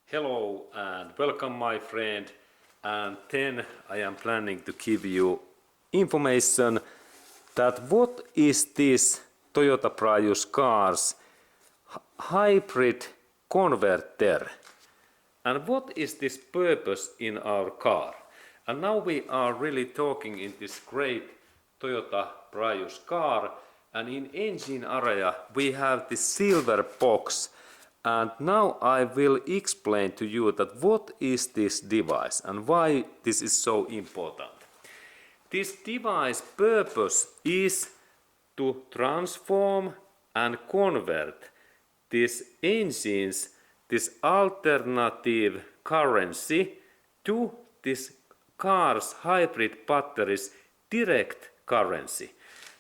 Hello and welcome my friend, and then I am planning to give you information that what is this Toyota Prius car's hybrid converter and what is this purpose in our car. And now we are really talking in this great Toyota Prius car, and in engine area we have this silver box, and now I will explain to you that what is this device and why this is so important. This device purpose is to transform and convert these engines, this alternative currency, to this car's hybrid batteries direct currency.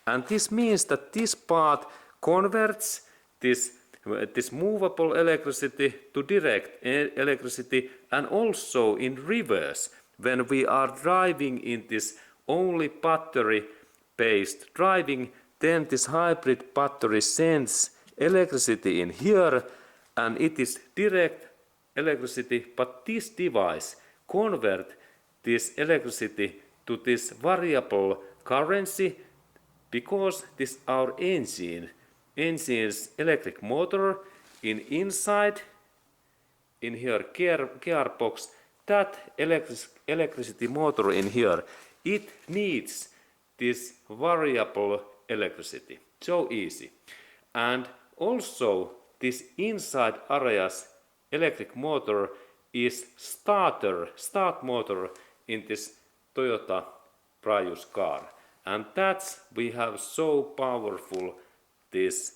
And this means that this part converts this movable electricity to direct electricity, and also in reverse when we are driving in this only battery based driving, then this hybrid battery sends electricity in here and it is direct electricity, but this device convert this electricity to this variable currency because this our engine's electric motor inside in here gearbox, that electricity motor in here, it needs this variable electricity. So easy. And also this inside area's electric motor is start motor in this Toyota Prius car. And that's we have so powerful this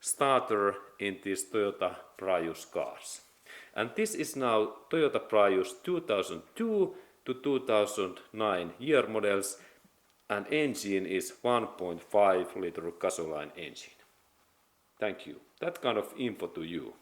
starter in these Toyota Prius cars. And this is now Toyota Prius 2002 to 2009 year models, and engine is 1.5 liter gasoline engine. Thank you. That kind of info to you.